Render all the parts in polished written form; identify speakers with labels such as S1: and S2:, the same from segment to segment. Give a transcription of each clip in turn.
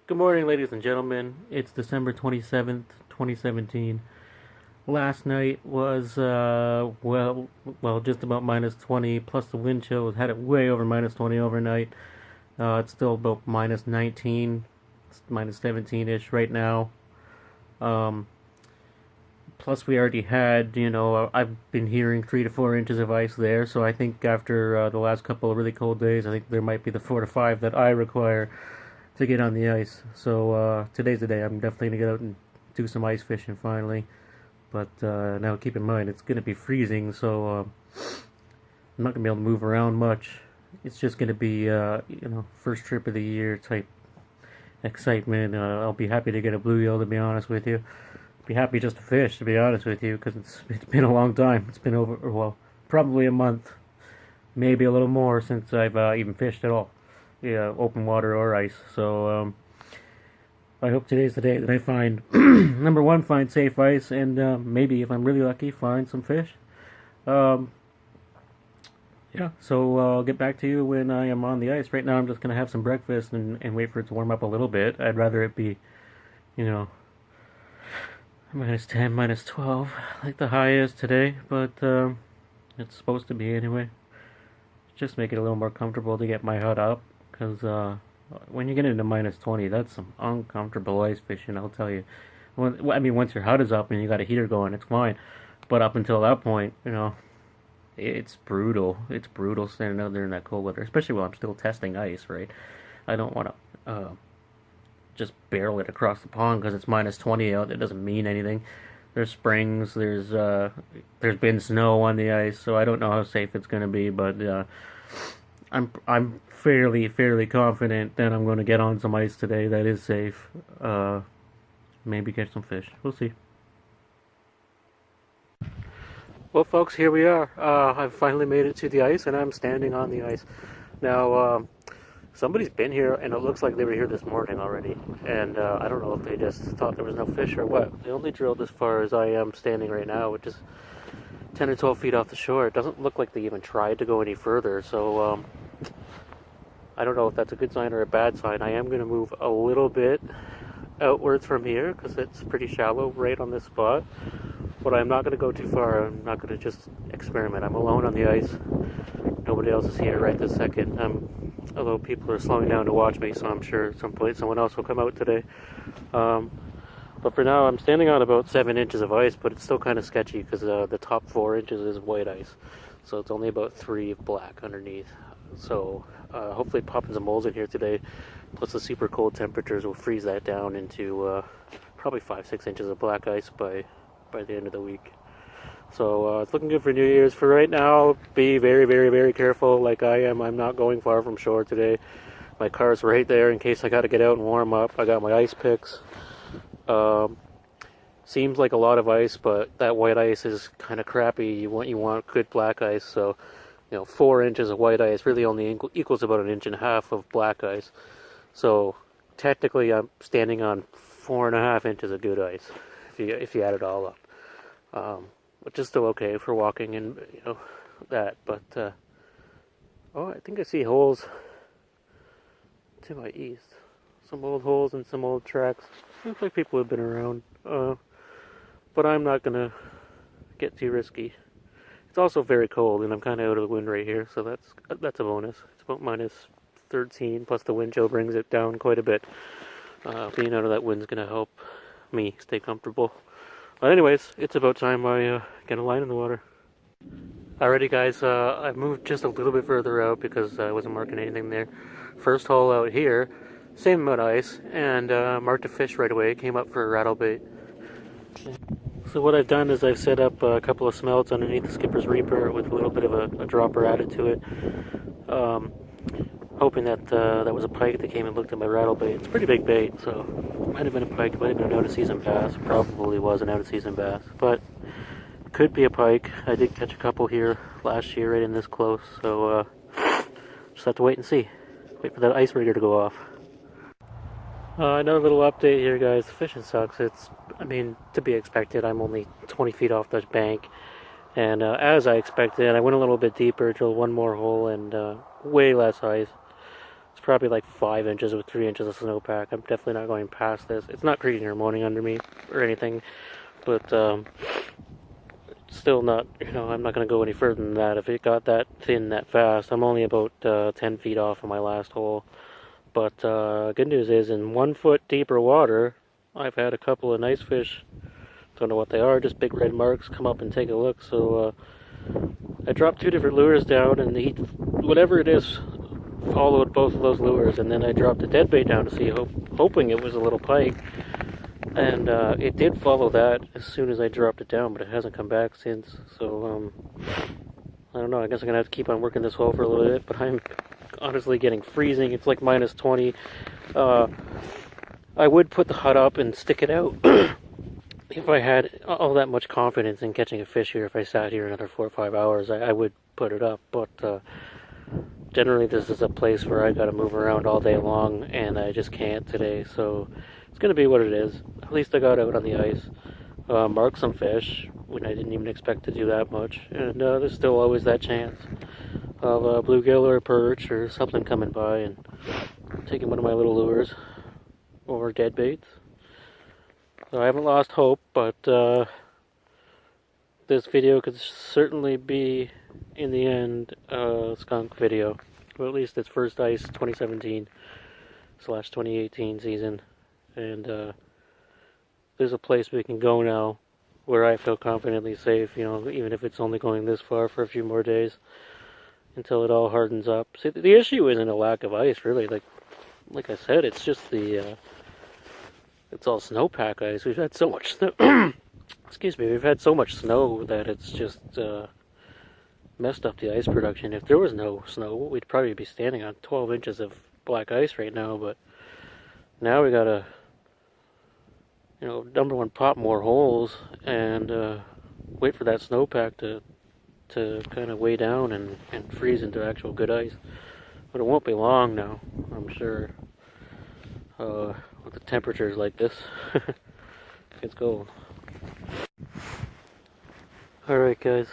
S1: Good morning, ladies and gentlemen. It's December 27th, 2017. Last night was, just about minus 20, plus the wind chill had it way over minus 20 overnight. It's still about minus 19, it's minus 17-ish right now. Um, Plus we already had, I've been hearing 3 to 4 inches of ice there, so I think after the last couple of really cold days, I think there might be the 4 to 5 that I require to get on the ice. So today's the day. I'm definitely gonna get out and do some ice fishing finally. But now keep in mind it's gonna be freezing, so I'm not gonna be able to move around much. It's just gonna be first trip of the year type excitement. I'll be happy to get a bluegill, to be honest with you. Be happy just to fish, to be honest with you, because it's been a long time. It's been probably a month, maybe a little more since I've even fished at all. Yeah, open water or ice. So I hope today's the day that I find number one, find safe ice, and maybe if I'm really lucky, find some fish. So I'll get back to you when I am on the ice. Right now I'm just gonna have some breakfast and wait for it to warm up a little bit. I'd rather it be, minus 10, minus 12, like the high is today, but it's supposed to be anyway. Just make it a little more comfortable to get my hut up, because when you get into minus 20, that's some uncomfortable ice fishing, I'll tell you. Once your hut is up and you got a heater going, it's fine. But up until that point, it's brutal. It's brutal standing out there in that cold weather, especially while I'm still testing ice, right? I don't want to just barrel it across the pond because it's minus 20 out. It doesn't mean anything. There's springs, there's been snow on the ice, so I don't know how safe it's going to be, but I'm fairly confident that I'm going to get on some ice today that is safe. Maybe catch some fish. We'll see. Well, folks, here we are. I've finally made it to the ice, and I'm standing on the ice. Now, somebody's been here, and it looks like they were here this morning already. And I don't know if they just thought there was no fish or what. They only drilled as far as I am standing right now, which is 10 or 12 feet off the shore. It doesn't look like they even tried to go any further. So I don't know if that's a good sign or a bad sign. I am going to move a little bit outwards from here because it's pretty shallow right on this spot. But I'm not going to go too far. I'm not going to just experiment. I'm alone on the ice. Nobody else is here right this second. Although people are slowing down to watch me, so I'm sure at some point someone else will come out today. But for now, I'm standing on about 7 inches of ice, but it's still kind of sketchy because the top 4 inches is white ice. So it's only about 3 black underneath. So hopefully popping some moles in here today, plus the super cold temperatures will freeze that down into probably 5-6 inches of black ice by the end of the week. So it's looking good for New Year's. For right now, be very, very, very careful like I am. I'm not going far from shore today. My car's right there in case I got to get out and warm up. I got my ice picks. Seems like a lot of ice, but that white ice is kind of crappy. You want good black ice. So 4 inches of white ice really only equals about 1.5 inches of black ice. So technically I'm standing on 4.5 inches of good ice if you add it all up. Which is still okay for walking and that, but I think I see holes to my east. Some old holes and some old tracks. Looks like people have been around. But I'm not gonna get too risky. It's also very cold, and I'm kind of out of the wind right here, so that's a bonus. It's about minus 13, plus the wind chill brings it down quite a bit. Being out of that wind's gonna help me stay comfortable. But anyways, it's about time I get a line in the water. Alrighty guys, I've moved just a little bit further out because I wasn't marking anything there. First hole out here, same amount of ice, and marked a fish right away. Came up for a rattle bait. So what I've done is I've set up a couple of smelts underneath the skipper's reaper with a little bit of a dropper added to it. Hoping that that was a pike that came and looked at my rattle bait. It's a pretty big bait, so it might have been a pike, it might have been an out-of-season bass. Probably was an out-of-season bass, but it could be a pike. I did catch a couple here last year right in this close, so just have to wait and see. Wait for that ice rigger to go off. Another little update here, guys. Fishing sucks. To be expected. I'm only 20 feet off the bank, and as I expected, I went a little bit deeper, drilled one more hole, and way less ice. It's probably like 5 inches with 3 inches of snowpack. I'm definitely not going past this. It's not creaking or moaning under me or anything, but still not, I'm not going to go any further than that. If it got that thin that fast, I'm only about 10 feet off of my last hole. But good news is, in 1 foot deeper water, I've had a couple of nice fish. Don't know what they are, just big red marks. Come up and take a look. So I dropped 2 different lures down, and whatever it is followed both of those lures, and then I dropped a dead bait down to see, hoping it was a little pike. And it did follow that as soon as I dropped it down, but it hasn't come back since. So I don't know. I guess I'm gonna have to keep on working this hole for a little bit. But I'm honestly getting freezing. It's like minus 20. I would put the hut up and stick it out if I had all that much confidence in catching a fish here. If I sat here another 4 or 5 hours, I would put it up. But generally, this is a place where I gotta move around all day long, and I just can't today. So it's going to be what it is. At least I got out on the ice, marked some fish when I didn't even expect to do that much, and there's still always that chance of a bluegill or a perch or something coming by and taking one of my little lures or dead baits. So I haven't lost hope, but this video could certainly be, in the end, a skunk video. Well, at least its first ice 2017/2018 season. And there's a place we can go now where I feel confidently safe, even if it's only going this far for a few more days until it all hardens up. See, the issue isn't a lack of ice, really. Like I said, it's just it's all snowpack ice. We've had so much snow. Excuse me. We've had so much snow that it's just messed up the ice production. If there was no snow, we'd probably be standing on 12 inches of black ice right now. But now we gotta, number one, pop more holes and wait for that snowpack to kind of weigh down and freeze into actual good ice. But it won't be long now, I'm sure, with the temperatures like this. It's cold. Alright guys,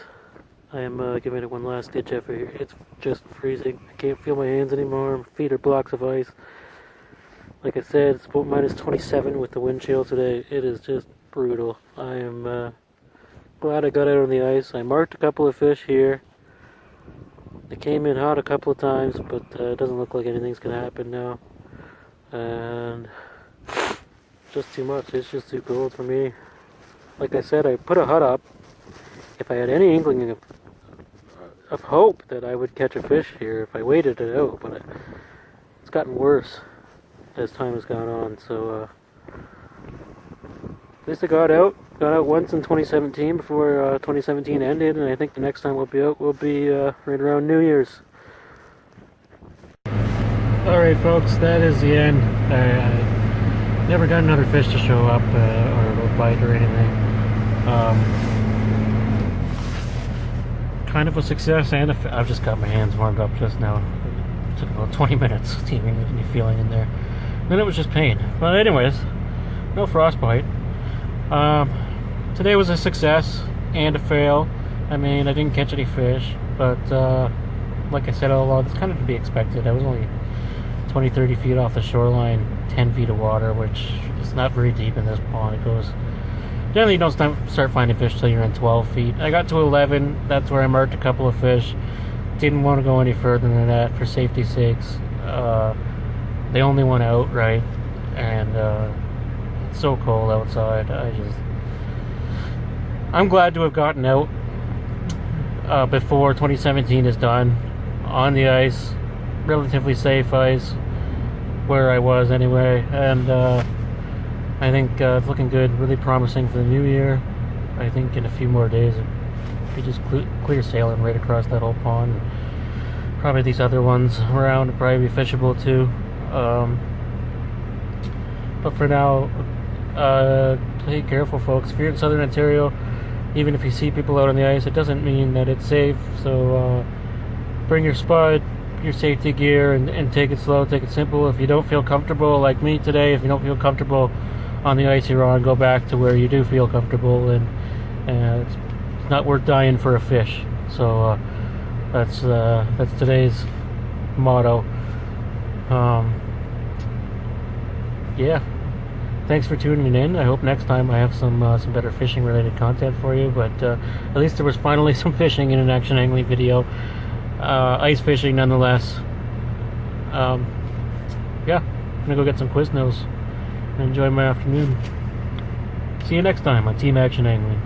S1: I am giving it one last ditch effort here. It's just freezing. I can't feel my hands anymore. My feet are blocks of ice. Like I said, it's about minus 27 with the wind chill today. It is just brutal. I am glad I got out on the ice. I marked a couple of fish here. They came in hot a couple of times, but it doesn't look like anything's going to happen now. And just too much. It's just too cold for me. Like I said, I put a hut up. If I had any inkling of hope that I would catch a fish here, if I waited it out, but it's gotten worse as time has gone on. So at least I got out once in 2017 before 2017 ended, and I think the next time we'll be out will be right around New Year's. Alright folks, that is the end. I never got another fish to show up or bite or anything. Kind of a success, and I've just got my hands warmed up just now. It took about 20 minutes to even get any feeling in there. Then it was just pain. But anyways, no frostbite. Today was a success and a fail. I mean, I didn't catch any fish, but like I said all along, it's kind of to be expected. I was only 20-30 feet off the shoreline, 10 feet of water, which is not very deep in this pond. It goes, generally you don't start finding fish till you're in 12 feet. I got to 11, that's where I marked a couple of fish. Didn't want to go any further than that for safety's sakes. They only went out, right? And it's so cold outside. I'm glad to have gotten out before 2017 is done, on the ice, relatively safe ice, where I was anyway, and I think it's looking good, really promising for the new year. I think in a few more days we just clear sailing right across that whole pond. Probably these other ones around will probably be fishable too. But for now, be careful folks. If you're in southern Ontario, even if you see people out on the ice, it doesn't mean that it's safe. So bring your spud, your safety gear, and take it slow, take it simple. If you don't feel comfortable, like me today, if you don't feel comfortable on the ice you're on, go back to where you do feel comfortable, and it's not worth dying for a fish. So that's today's motto. Yeah. Thanks for tuning in. I hope next time I have some better fishing related content for you. But at least there was finally some fishing in an action angling video. Ice fishing nonetheless. Yeah, I'm gonna go get some Quiznos and enjoy my afternoon. See you next time on Team Action Angling.